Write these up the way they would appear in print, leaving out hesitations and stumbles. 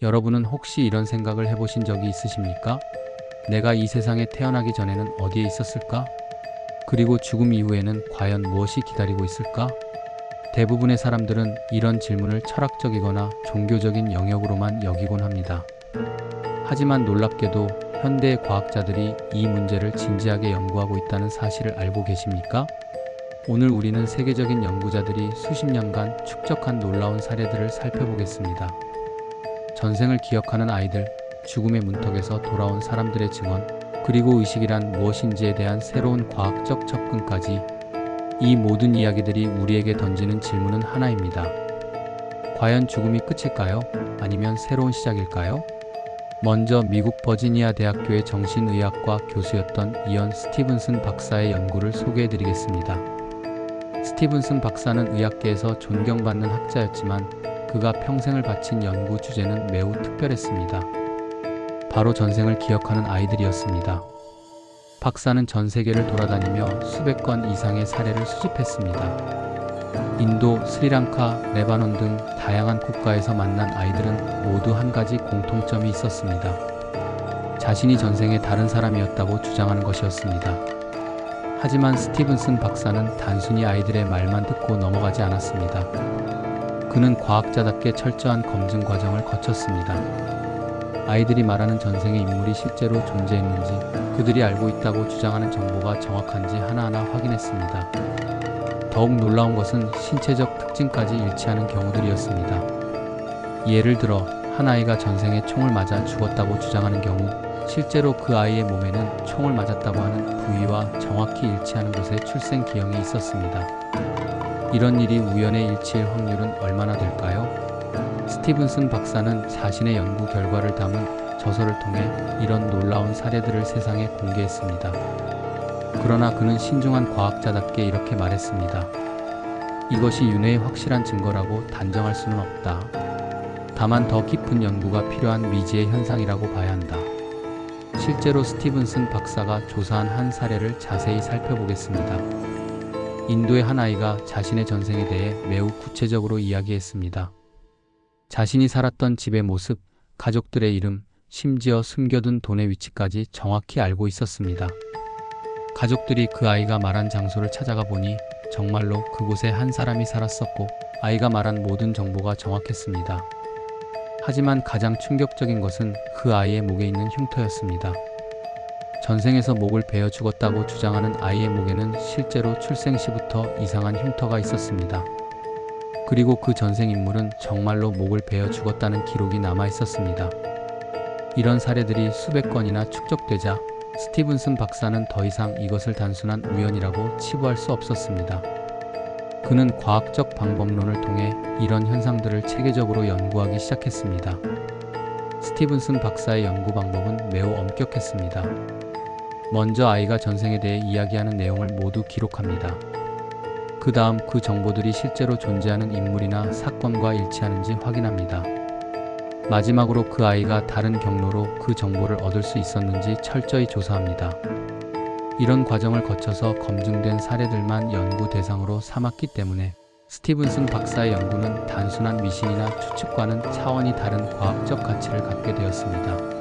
여러분은 혹시 이런 생각을 해보신 적이 있으십니까? 내가 이 세상에 태어나기 전에는 어디에 있었을까? 그리고 죽음 이후에는 과연 무엇이 기다리고 있을까? 대부분의 사람들은 이런 질문을 철학적이거나 종교적인 영역으로만 여기곤 합니다. 하지만 놀랍게도 현대의 과학자들이 이 문제를 진지하게 연구하고 있다는 사실을 알고 계십니까? 오늘 우리는 세계적인 연구자들이 수십 년간 축적한 놀라운 사례들을 살펴보겠습니다. 전생을 기억하는 아이들, 죽음의 문턱에서 돌아온 사람들의 증언, 그리고 의식이란 무엇인지에 대한 새로운 과학적 접근까지, 이 모든 이야기들이 우리에게 던지는 질문은 하나입니다. 과연 죽음이 끝일까요? 아니면 새로운 시작일까요? 먼저 미국 버지니아 대학교의 정신의학과 교수였던 이언 스티븐슨 박사의 연구를 소개해드리겠습니다. 스티븐슨 박사는 의학계에서 존경받는 학자였지만 그가 평생을 바친 연구 주제는 매우 특별했습니다. 바로 전생을 기억하는 아이들이었습니다. 박사는 전 세계를 돌아다니며 수백 건 이상의 사례를 수집했습니다. 인도, 스리랑카, 레바논 등 다양한 국가에서 만난 아이들은 모두 한 가지 공통점이 있었습니다. 자신이 전생에 다른 사람이었다고 주장하는 것이었습니다. 하지만 스티븐슨 박사는 단순히 아이들의 말만 듣고 넘어가지 않았습니다. 그는 과학자답게 철저한 검증 과정을 거쳤습니다. 아이들이 말하는 전생의 인물이 실제로 존재했는지, 그들이 알고 있다고 주장하는 정보가 정확한지 하나하나 확인했습니다. 더욱 놀라운 것은 신체적 특징까지 일치하는 경우들이었습니다. 예를 들어 한 아이가 전생에 총을 맞아 죽었다고 주장하는 경우, 실제로 그 아이의 몸에는 총을 맞았다고 하는 부위와 정확히 일치하는 곳에 출생 기형이 있었습니다. 이런 일이 우연의 일치일 확률은 얼마나 될까요? 스티븐슨 박사는 자신의 연구 결과를 담은 저서를 통해 이런 놀라운 사례들을 세상에 공개했습니다. 그러나 그는 신중한 과학자답게 이렇게 말했습니다. 이것이 윤회의 확실한 증거라고 단정할 수는 없다. 다만 더 깊은 연구가 필요한 미지의 현상이라고 봐야 한다. 실제로 스티븐슨 박사가 조사한 한 사례를 자세히 살펴보겠습니다. 인도의 한 아이가 자신의 전생에 대해 매우 구체적으로 이야기했습니다. 자신이 살았던 집의 모습, 가족들의 이름, 심지어 숨겨둔 돈의 위치까지 정확히 알고 있었습니다. 가족들이 그 아이가 말한 장소를 찾아가 보니 정말로 그곳에 한 사람이 살았었고 아이가 말한 모든 정보가 정확했습니다. 하지만 가장 충격적인 것은 그 아이의 목에 있는 흉터였습니다. 전생에서 목을 베어 죽었다고 주장하는 아이의 목에는 실제로 출생 시부터 이상한 흉터가 있었습니다. 그리고 그 전생 인물은 정말로 목을 베어 죽었다는 기록이 남아 있었습니다. 이런 사례들이 수백 건이나 축적되자 스티븐슨 박사는 더 이상 이것을 단순한 우연이라고 치부할 수 없었습니다. 그는 과학적 방법론을 통해 이런 현상들을 체계적으로 연구하기 시작했습니다. 스티븐슨 박사의 연구 방법은 매우 엄격했습니다. 먼저 아이가 전생에 대해 이야기하는 내용을 모두 기록합니다. 그 다음 그 정보들이 실제로 존재하는 인물이나 사건과 일치하는지 확인합니다. 마지막으로 그 아이가 다른 경로로 그 정보를 얻을 수 있었는지 철저히 조사합니다. 이런 과정을 거쳐서 검증된 사례들만 연구 대상으로 삼았기 때문에 스티븐슨 박사의 연구는 단순한 미신이나 추측과는 차원이 다른 과학적 가치를 갖게 되었습니다.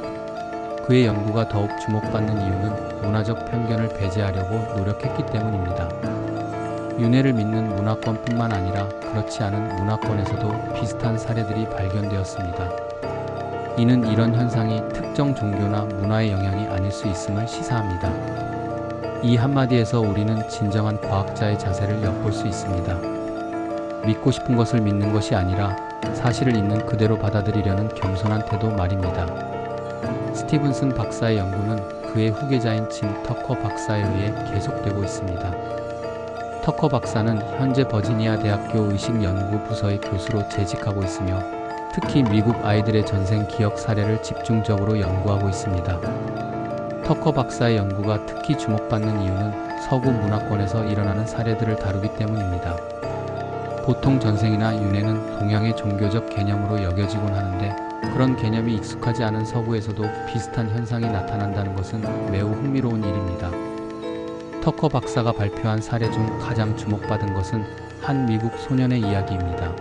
그의 연구가 더욱 주목받는 이유는 문화적 편견을 배제하려고 노력했기 때문입니다. 윤회를 믿는 문화권뿐만 아니라 그렇지 않은 문화권에서도 비슷한 사례들이 발견되었습니다. 이는 이런 현상이 특정 종교나 문화의 영향이 아닐 수 있음을 시사합니다. 이 한마디에서 우리는 진정한 과학자의 자세를 엿볼 수 있습니다. 믿고 싶은 것을 믿는 것이 아니라 사실을 있는 그대로 받아들이려는 겸손한 태도 말입니다. 스티븐슨 박사의 연구는 그의 후계자인 짐 터커 박사에 의해 계속되고 있습니다. 터커 박사는 현재 버지니아 대학교 의식연구 부서의 교수로 재직하고 있으며 특히 미국 아이들의 전생 기억 사례를 집중적으로 연구하고 있습니다. 터커 박사의 연구가 특히 주목받는 이유는 서구 문화권에서 일어나는 사례들을 다루기 때문입니다. 보통 전생이나 윤회는 동양의 종교적 개념으로 여겨지곤 하는데 그런 개념이 익숙하지 않은 서구에서도 비슷한 현상이 나타난다는 것은 매우 흥미로운 일입니다. 터커 박사가 발표한 사례 중 가장 주목받은 것은 한 미국 소년의 이야기입니다.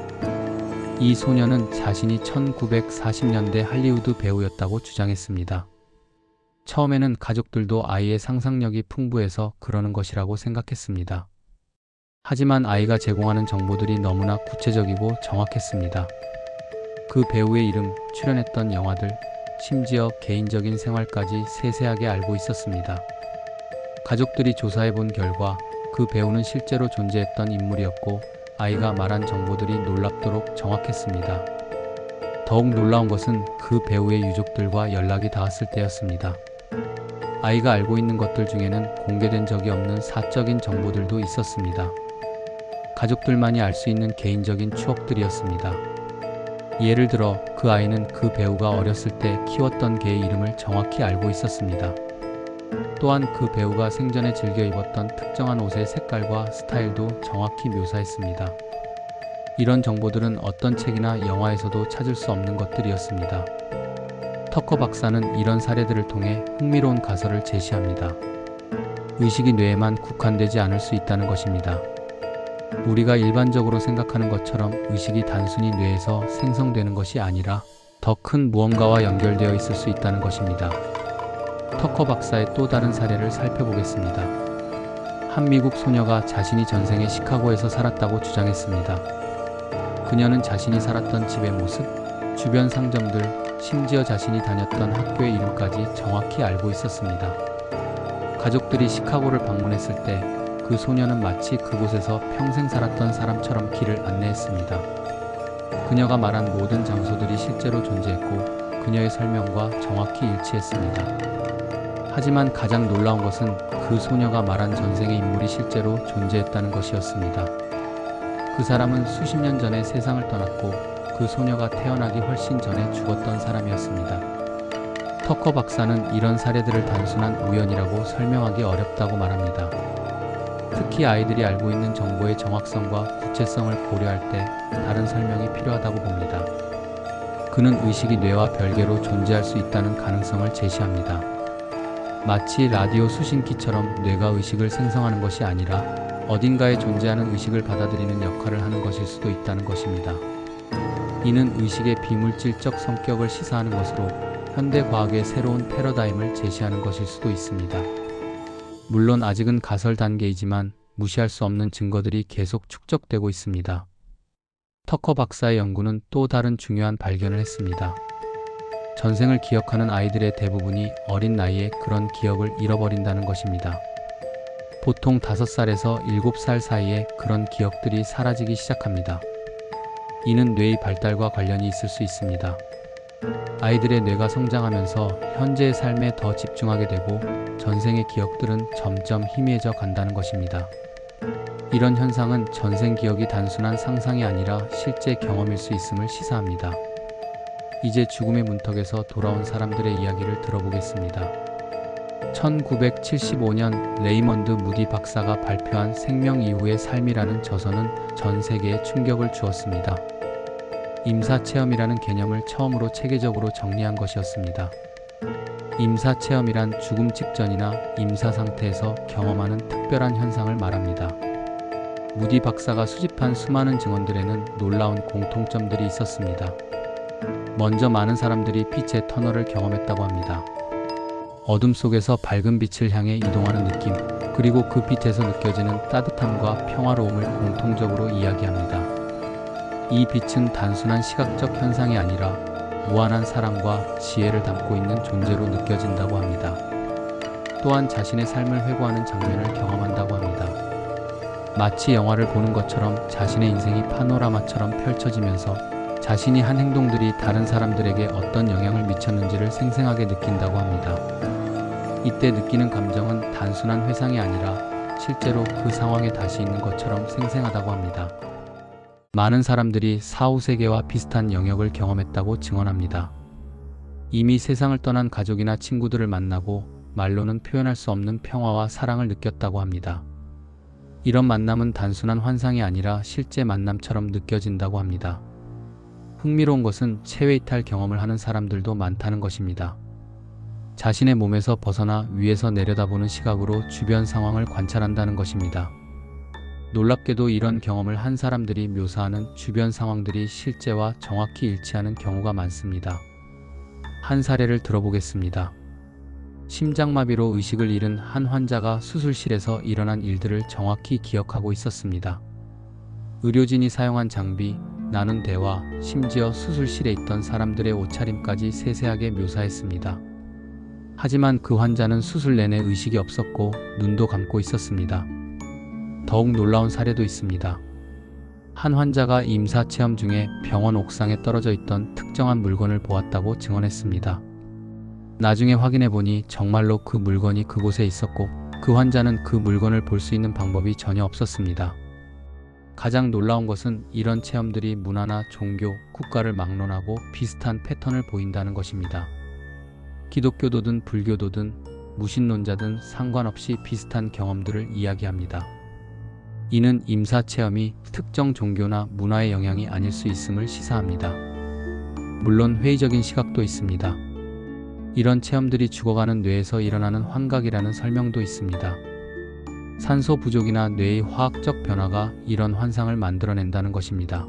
이 소녀는 자신이 1940년대 할리우드 배우였다고 주장했습니다. 처음에는 가족들도 아이의 상상력이 풍부해서 그러는 것이라고 생각했습니다. 하지만 아이가 제공하는 정보들이 너무나 구체적이고 정확했습니다. 그 배우의 이름, 출연했던 영화들, 심지어 개인적인 생활까지 세세하게 알고 있었습니다. 가족들이 조사해 본 결과 그 배우는 실제로 존재했던 인물이었고 아이가 말한 정보들이 놀랍도록 정확했습니다. 더욱 놀라운 것은 그 배우의 유족들과 연락이 닿았을 때였습니다. 아이가 알고 있는 것들 중에는 공개된 적이 없는 사적인 정보들도 있었습니다. 가족들만이 알 수 있는 개인적인 추억들이었습니다. 예를 들어 그 아이는 그 배우가 어렸을 때 키웠던 개의 이름을 정확히 알고 있었습니다. 또한 그 배우가 생전에 즐겨 입었던 특정한 옷의 색깔과 스타일도 정확히 묘사했습니다. 이런 정보들은 어떤 책이나 영화에서도 찾을 수 없는 것들이었습니다. 터커 박사는 이런 사례들을 통해 흥미로운 가설을 제시합니다. 의식이 뇌에만 국한되지 않을 수 있다는 것입니다. 우리가 일반적으로 생각하는 것처럼 의식이 단순히 뇌에서 생성되는 것이 아니라 더 큰 무언가와 연결되어 있을 수 있다는 것입니다. 터커 박사의 또 다른 사례를 살펴보겠습니다. 한 미국 소녀가 자신이 전생에 시카고에서 살았다고 주장했습니다. 그녀는 자신이 살았던 집의 모습, 주변 상점들, 심지어 자신이 다녔던 학교의 이름까지 정확히 알고 있었습니다. 가족들이 시카고를 방문했을 때 그 소녀는 마치 그곳에서 평생 살았던 사람처럼 길을 안내했습니다. 그녀가 말한 모든 장소들이 실제로 존재했고 그녀의 설명과 정확히 일치했습니다. 하지만 가장 놀라운 것은 그 소녀가 말한 전생의 인물이 실제로 존재했다는 것이었습니다. 그 사람은 수십 년 전에 세상을 떠났고 그 소녀가 태어나기 훨씬 전에 죽었던 사람이었습니다. 터커 박사는 이런 사례들을 단순한 우연이라고 설명하기 어렵다고 말합니다. 특히 아이들이 알고 있는 정보의 정확성과 구체성을 고려할 때 다른 설명이 필요하다고 봅니다. 그는 의식이 뇌와 별개로 존재할 수 있다는 가능성을 제시합니다. 마치 라디오 수신기처럼 뇌가 의식을 생성하는 것이 아니라 어딘가에 존재하는 의식을 받아들이는 역할을 하는 것일 수도 있다는 것입니다. 이는 의식의 비물질적 성격을 시사하는 것으로 현대 과학의 새로운 패러다임을 제시하는 것일 수도 있습니다. 물론 아직은 가설 단계이지만 무시할 수 없는 증거들이 계속 축적되고 있습니다. 터커 박사의 연구는 또 다른 중요한 발견을 했습니다. 전생을 기억하는 아이들의 대부분이 어린 나이에 그런 기억을 잃어버린다는 것입니다. 보통 5살에서 7살 사이에 그런 기억들이 사라지기 시작합니다. 이는 뇌의 발달과 관련이 있을 수 있습니다. 아이들의 뇌가 성장하면서 현재의 삶에 더 집중하게 되고 전생의 기억들은 점점 희미해져 간다는 것입니다. 이런 현상은 전생 기억이 단순한 상상이 아니라 실제 경험일 수 있음을 시사합니다. 이제 죽음의 문턱에서 돌아온 사람들의 이야기를 들어보겠습니다. 1975년 레이먼드 무디 박사가 발표한 생명 이후의 삶이라는 저서는 전 세계에 충격을 주었습니다. 임사체험이라는 개념을 처음으로 체계적으로 정리한 것이었습니다. 임사체험이란 죽음 직전이나 임사 상태에서 경험하는 특별한 현상을 말합니다. 무디 박사가 수집한 수많은 증언들에는 놀라운 공통점들이 있었습니다. 먼저 많은 사람들이 빛의 터널을 경험했다고 합니다. 어둠 속에서 밝은 빛을 향해 이동하는 느낌, 그리고 그 빛에서 느껴지는 따뜻함과 평화로움을 공통적으로 이야기합니다. 이 빛은 단순한 시각적 현상이 아니라 무한한 사랑과 지혜를 담고 있는 존재로 느껴진다고 합니다. 또한 자신의 삶을 회고하는 장면을 경험한다고 합니다. 마치 영화를 보는 것처럼 자신의 인생이 파노라마처럼 펼쳐지면서 자신이 한 행동들이 다른 사람들에게 어떤 영향을 미쳤는지를 생생하게 느낀다고 합니다. 이때 느끼는 감정은 단순한 회상이 아니라 실제로 그 상황에 다시 있는 것처럼 생생하다고 합니다. 많은 사람들이 사후세계와 비슷한 영역을 경험했다고 증언합니다. 이미 세상을 떠난 가족이나 친구들을 만나고 말로는 표현할 수 없는 평화와 사랑을 느꼈다고 합니다. 이런 만남은 단순한 환상이 아니라 실제 만남처럼 느껴진다고 합니다. 흥미로운 것은 체외이탈 경험을 하는 사람들도 많다는 것입니다. 자신의 몸에서 벗어나 위에서 내려다보는 시각으로 주변 상황을 관찰한다는 것입니다. 놀랍게도 이런 경험을 한 사람들이 묘사하는 주변 상황들이 실제와 정확히 일치하는 경우가 많습니다. 한 사례를 들어보겠습니다. 심장마비로 의식을 잃은 한 환자가 수술실에서 일어난 일들을 정확히 기억하고 있었습니다. 의료진이 사용한 장비, 나눈 대화, 심지어 수술실에 있던 사람들의 옷차림까지 세세하게 묘사했습니다. 하지만 그 환자는 수술 내내 의식이 없었고 눈도 감고 있었습니다. 더욱 놀라운 사례도 있습니다. 한 환자가 임사체험 중에 병원 옥상에 떨어져 있던 특정한 물건을 보았다고 증언했습니다. 나중에 확인해보니 정말로 그 물건이 그곳에 있었고 그 환자는 그 물건을 볼 수 있는 방법이 전혀 없었습니다. 가장 놀라운 것은 이런 체험들이 문화나 종교, 국가를 막론하고 비슷한 패턴을 보인다는 것입니다. 기독교도든 불교도든 무신론자든 상관없이 비슷한 경험들을 이야기합니다. 이는 임사체험이 특정 종교나 문화의 영향이 아닐 수 있음을 시사합니다. 물론 회의적인 시각도 있습니다. 이런 체험들이 죽어가는 뇌에서 일어나는 환각이라는 설명도 있습니다. 산소 부족이나 뇌의 화학적 변화가 이런 환상을 만들어낸다는 것입니다.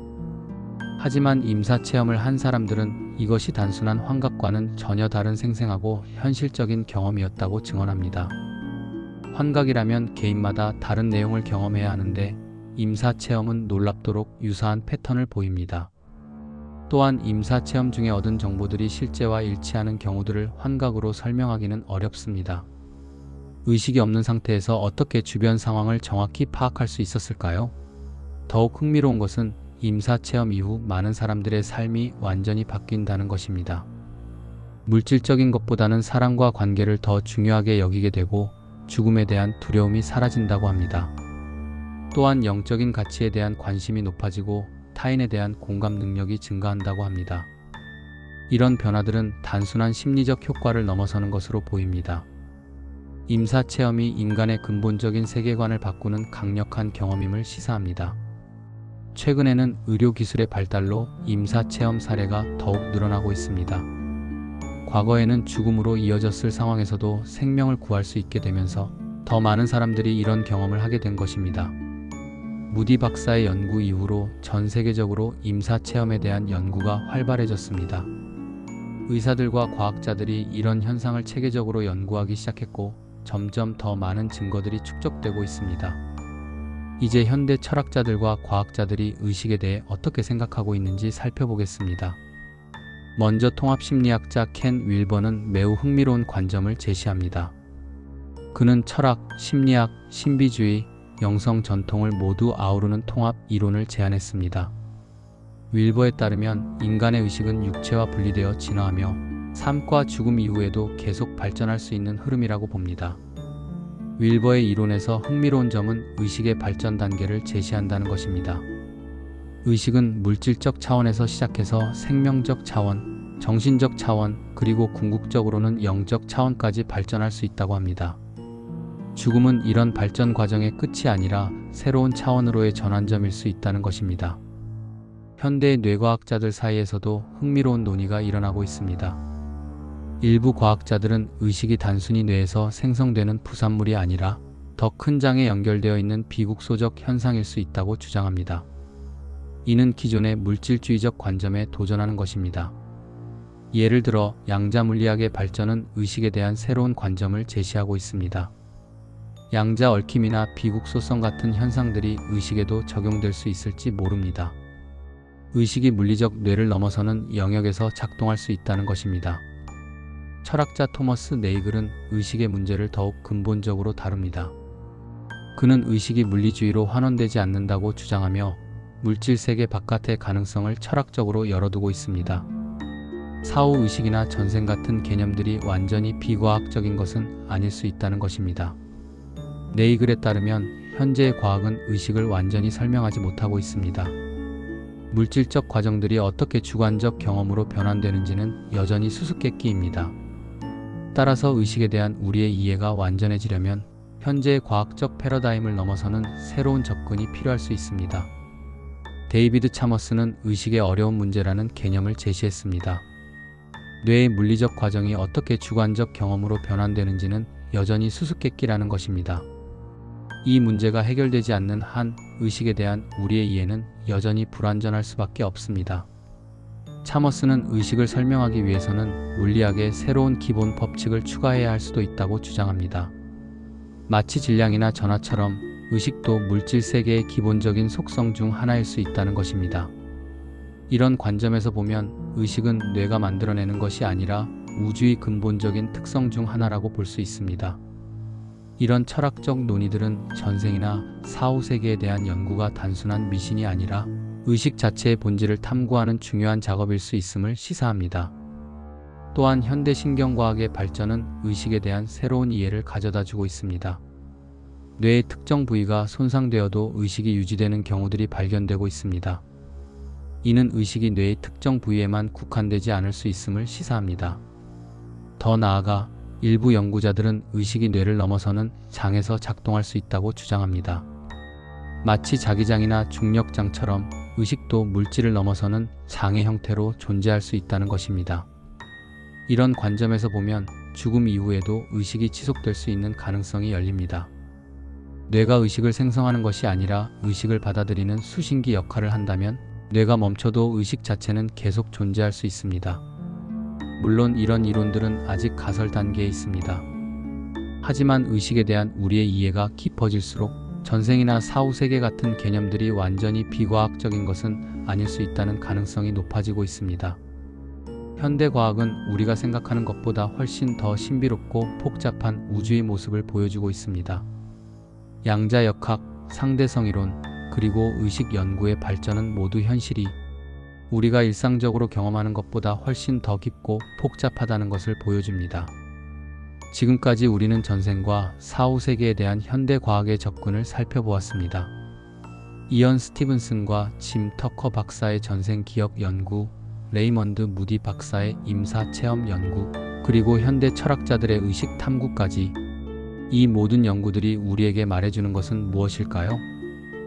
하지만 임사체험을 한 사람들은 이것이 단순한 환각과는 전혀 다른 생생하고 현실적인 경험이었다고 증언합니다. 환각이라면 개인마다 다른 내용을 경험해야 하는데 임사체험은 놀랍도록 유사한 패턴을 보입니다. 또한 임사체험 중에 얻은 정보들이 실제와 일치하는 경우들을 환각으로 설명하기는 어렵습니다. 의식이 없는 상태에서 어떻게 주변 상황을 정확히 파악할 수 있었을까요? 더욱 흥미로운 것은 임사체험 이후 많은 사람들의 삶이 완전히 바뀐다는 것입니다. 물질적인 것보다는 사랑과 관계를 더 중요하게 여기게 되고 죽음에 대한 두려움이 사라진다고 합니다. 또한 영적인 가치에 대한 관심이 높아지고 타인에 대한 공감 능력이 증가한다고 합니다. 이런 변화들은 단순한 심리적 효과를 넘어서는 것으로 보입니다. 임사체험이 인간의 근본적인 세계관을 바꾸는 강력한 경험임을 시사합니다. 최근에는 의료기술의 발달로 임사체험 사례가 더욱 늘어나고 있습니다. 과거에는 죽음으로 이어졌을 상황에서도 생명을 구할 수 있게 되면서 더 많은 사람들이 이런 경험을 하게 된 것입니다. 무디 박사의 연구 이후로 전 세계적으로 임사체험에 대한 연구가 활발해졌습니다. 의사들과 과학자들이 이런 현상을 체계적으로 연구하기 시작했고 점점 더 많은 증거들이 축적되고 있습니다. 이제 현대 철학자들과 과학자들이 의식에 대해 어떻게 생각하고 있는지 살펴보겠습니다. 먼저 통합심리학자 켄 윌버는 매우 흥미로운 관점을 제시합니다. 그는 철학, 심리학, 신비주의, 영성 전통을 모두 아우르는 통합 이론을 제안했습니다. 윌버에 따르면 인간의 의식은 육체와 분리되어 진화하며 삶과 죽음 이후에도 계속 발전할 수 있는 흐름이라고 봅니다. 윌버의 이론에서 흥미로운 점은 의식의 발전 단계를 제시한다는 것입니다. 의식은 물질적 차원에서 시작해서 생명적 차원, 정신적 차원, 그리고 궁극적으로는 영적 차원까지 발전할 수 있다고 합니다. 죽음은 이런 발전 과정의 끝이 아니라 새로운 차원으로의 전환점일 수 있다는 것입니다. 현대의 뇌과학자들 사이에서도 흥미로운 논의가 일어나고 있습니다. 일부 과학자들은 의식이 단순히 뇌에서 생성되는 부산물이 아니라 더 큰 장에 연결되어 있는 비국소적 현상일 수 있다고 주장합니다. 이는 기존의 물질주의적 관점에 도전하는 것입니다. 예를 들어 양자물리학의 발전은 의식에 대한 새로운 관점을 제시하고 있습니다. 양자 얽힘이나 비국소성 같은 현상들이 의식에도 적용될 수 있을지 모릅니다. 의식이 물리적 뇌를 넘어서는 영역에서 작동할 수 있다는 것입니다. 철학자 토머스 네이글은 의식의 문제를 더욱 근본적으로 다룹니다. 그는 의식이 물리주의로 환원되지 않는다고 주장하며 물질 세계 바깥의 가능성을 철학적으로 열어두고 있습니다. 사후의식이나 전생 같은 개념들이 완전히 비과학적인 것은 아닐 수 있다는 것입니다. 네이글에 따르면 현재의 과학은 의식을 완전히 설명하지 못하고 있습니다. 물질적 과정들이 어떻게 주관적 경험으로 변환되는지는 여전히 수수께끼입니다. 따라서 의식에 대한 우리의 이해가 완전해지려면 현재의 과학적 패러다임을 넘어서는 새로운 접근이 필요할 수 있습니다. 데이비드 차머스는 의식의 어려운 문제라는 개념을 제시했습니다. 뇌의 물리적 과정이 어떻게 주관적 경험으로 변환되는지는 여전히 수수께끼라는 것입니다. 이 문제가 해결되지 않는 한 의식에 대한 우리의 이해는 여전히 불완전할 수밖에 없습니다. 차머스는 의식을 설명하기 위해서는 물리학의 새로운 기본 법칙을 추가해야 할 수도 있다고 주장합니다. 마치 질량이나 전하처럼 의식도 물질 세계의 기본적인 속성 중 하나일 수 있다는 것입니다. 이런 관점에서 보면 의식은 뇌가 만들어내는 것이 아니라 우주의 근본적인 특성 중 하나라고 볼 수 있습니다. 이런 철학적 논의들은 전생이나 사후세계에 대한 연구가 단순한 미신이 아니라 의식 자체의 본질을 탐구하는 중요한 작업일 수 있음을 시사합니다. 또한 현대 신경과학의 발전은 의식에 대한 새로운 이해를 가져다주고 있습니다. 뇌의 특정 부위가 손상되어도 의식이 유지되는 경우들이 발견되고 있습니다. 이는 의식이 뇌의 특정 부위에만 국한되지 않을 수 있음을 시사합니다. 더 나아가 일부 연구자들은 의식이 뇌를 넘어서는 장에서 작동할 수 있다고 주장합니다. 마치 자기장이나 중력장처럼 의식도 물질을 넘어서는 장의 형태로 존재할 수 있다는 것입니다. 이런 관점에서 보면 죽음 이후에도 의식이 지속될 수 있는 가능성이 열립니다. 뇌가 의식을 생성하는 것이 아니라 의식을 받아들이는 수신기 역할을 한다면 뇌가 멈춰도 의식 자체는 계속 존재할 수 있습니다. 물론 이런 이론들은 아직 가설 단계에 있습니다. 하지만 의식에 대한 우리의 이해가 깊어질수록 전생이나 사후세계 같은 개념들이 완전히 비과학적인 것은 아닐 수 있다는 가능성이 높아지고 있습니다. 현대과학은 우리가 생각하는 것보다 훨씬 더 신비롭고 복잡한 우주의 모습을 보여주고 있습니다. 양자역학, 상대성이론, 그리고 의식 연구의 발전은 모두 현실이 우리가 일상적으로 경험하는 것보다 훨씬 더 깊고 복잡하다는 것을 보여줍니다. 지금까지 우리는 전생과 사후세계에 대한 현대과학의 접근을 살펴보았습니다. 이언 스티븐슨과 짐 터커 박사의 전생기억 연구, 레이먼드 무디 박사의 임사체험 연구, 그리고 현대 철학자들의 의식 탐구까지 이 모든 연구들이 우리에게 말해주는 것은 무엇일까요?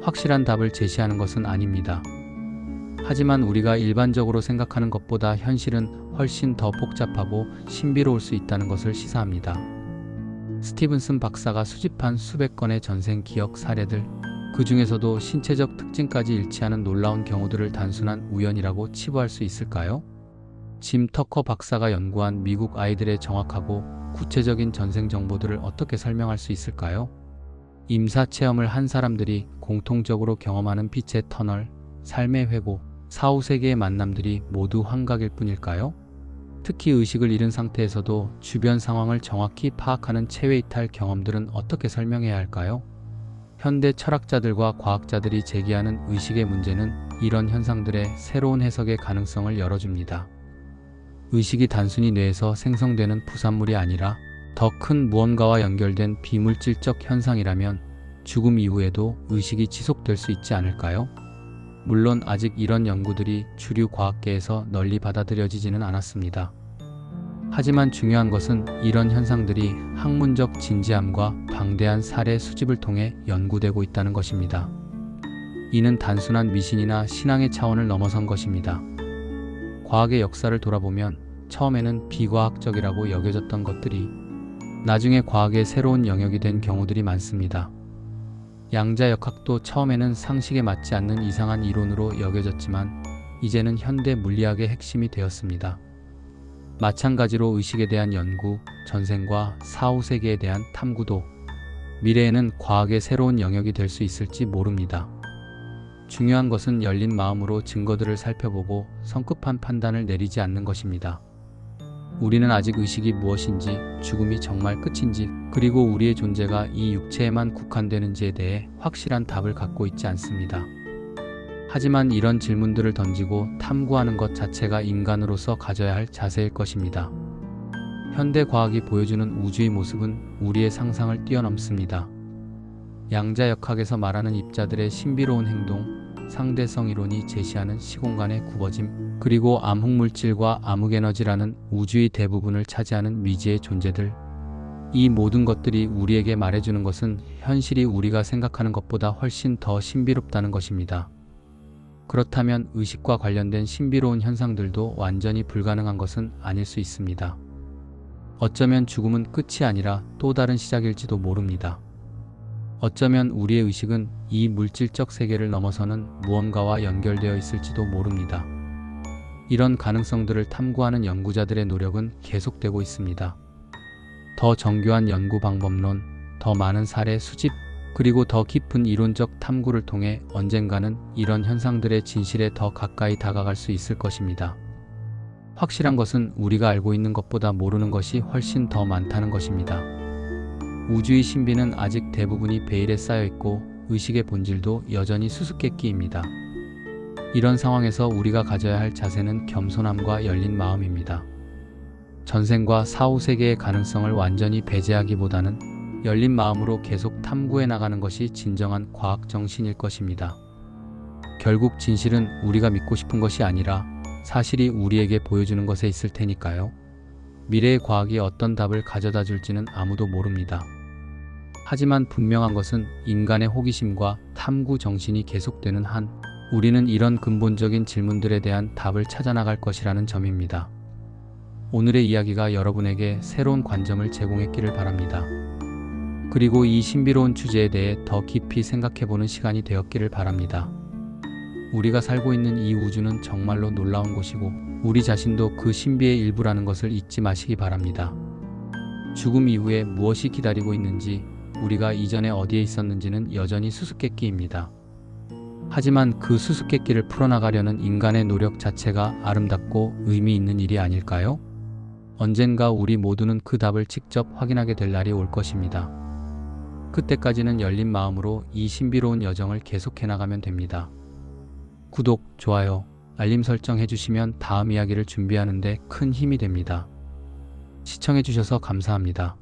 확실한 답을 제시하는 것은 아닙니다. 하지만 우리가 일반적으로 생각하는 것보다 현실은 훨씬 더 복잡하고 신비로울 수 있다는 것을 시사합니다. 스티븐슨 박사가 수집한 수백 건의 전생 기억 사례들, 그 중에서도 신체적 특징까지 일치하는 놀라운 경우들을 단순한 우연이라고 치부할 수 있을까요? 짐 터커 박사가 연구한 미국 아이들의 정확하고 구체적인 전생 정보들을 어떻게 설명할 수 있을까요? 임사체험을 한 사람들이 공통적으로 경험하는 빛의 터널, 삶의 회고, 사후세계의 만남들이 모두 환각일 뿐일까요? 특히 의식을 잃은 상태에서도 주변 상황을 정확히 파악하는 체외이탈 경험들은 어떻게 설명해야 할까요? 현대 철학자들과 과학자들이 제기하는 의식의 문제는 이런 현상들의 새로운 해석의 가능성을 열어줍니다. 의식이 단순히 뇌에서 생성되는 부산물이 아니라 더 큰 무언가와 연결된 비물질적 현상이라면 죽음 이후에도 의식이 지속될 수 있지 않을까요? 물론 아직 이런 연구들이 주류 과학계에서 널리 받아들여지지는 않았습니다. 하지만 중요한 것은 이런 현상들이 학문적 진지함과 방대한 사례 수집을 통해 연구되고 있다는 것입니다. 이는 단순한 미신이나 신앙의 차원을 넘어선 것입니다. 과학의 역사를 돌아보면 처음에는 비과학적이라고 여겨졌던 것들이 나중에 과학의 새로운 영역이 된 경우들이 많습니다. 양자역학도 처음에는 상식에 맞지 않는 이상한 이론으로 여겨졌지만 이제는 현대 물리학의 핵심이 되었습니다. 마찬가지로 의식에 대한 연구, 전생과 사후세계에 대한 탐구도 미래에는 과학의 새로운 영역이 될 수 있을지 모릅니다. 중요한 것은 열린 마음으로 증거들을 살펴보고 성급한 판단을 내리지 않는 것입니다. 우리는 아직 의식이 무엇인지, 죽음이 정말 끝인지, 그리고 우리의 존재가 이 육체에만 국한되는지에 대해 확실한 답을 갖고 있지 않습니다. 하지만 이런 질문들을 던지고 탐구하는 것 자체가 인간으로서 가져야 할 자세일 것입니다. 현대 과학이 보여주는 우주의 모습은 우리의 상상을 뛰어넘습니다. 양자역학에서 말하는 입자들의 신비로운 행동, 상대성 이론이 제시하는 시공간의 굽어짐, 그리고 암흑물질과 암흑에너지라는 우주의 대부분을 차지하는 미지의 존재들, 이 모든 것들이 우리에게 말해주는 것은 현실이 우리가 생각하는 것보다 훨씬 더 신비롭다는 것입니다. 그렇다면 의식과 관련된 신비로운 현상들도 완전히 불가능한 것은 아닐 수 있습니다. 어쩌면 죽음은 끝이 아니라 또 다른 시작일지도 모릅니다. 어쩌면 우리의 의식은 이 물질적 세계를 넘어서는 무언가와 연결되어 있을지도 모릅니다. 이런 가능성들을 탐구하는 연구자들의 노력은 계속되고 있습니다. 더 정교한 연구 방법론, 더 많은 사례 수집, 그리고 더 깊은 이론적 탐구를 통해 언젠가는 이런 현상들의 진실에 더 가까이 다가갈 수 있을 것입니다. 확실한 것은 우리가 알고 있는 것보다 모르는 것이 훨씬 더 많다는 것입니다. 우주의 신비는 아직 대부분이 베일에 쌓여 있고 의식의 본질도 여전히 수수께끼입니다. 이런 상황에서 우리가 가져야 할 자세는 겸손함과 열린 마음입니다. 전생과 사후 세계의 가능성을 완전히 배제하기보다는 열린 마음으로 계속 탐구해 나가는 것이 진정한 과학 정신일 것입니다. 결국 진실은 우리가 믿고 싶은 것이 아니라 사실이 우리에게 보여주는 것에 있을 테니까요. 미래의 과학이 어떤 답을 가져다 줄지는 아무도 모릅니다. 하지만 분명한 것은 인간의 호기심과 탐구 정신이 계속되는 한 우리는 이런 근본적인 질문들에 대한 답을 찾아나갈 것이라는 점입니다. 오늘의 이야기가 여러분에게 새로운 관점을 제공했기를 바랍니다. 그리고 이 신비로운 주제에 대해 더 깊이 생각해보는 시간이 되었기를 바랍니다. 우리가 살고 있는 이 우주는 정말로 놀라운 곳이고 우리 자신도 그 신비의 일부라는 것을 잊지 마시기 바랍니다. 죽음 이후에 무엇이 기다리고 있는지, 우리가 이전에 어디에 있었는지는 여전히 수수께끼입니다. 하지만 그 수수께끼를 풀어나가려는 인간의 노력 자체가 아름답고 의미 있는 일이 아닐까요? 언젠가 우리 모두는 그 답을 직접 확인하게 될 날이 올 것입니다. 그때까지는 열린 마음으로 이 신비로운 여정을 계속해 나가면 됩니다. 구독, 좋아요, 알림 설정 해주시면 다음 이야기를 준비하는 데 큰 힘이 됩니다. 시청해주셔서 감사합니다.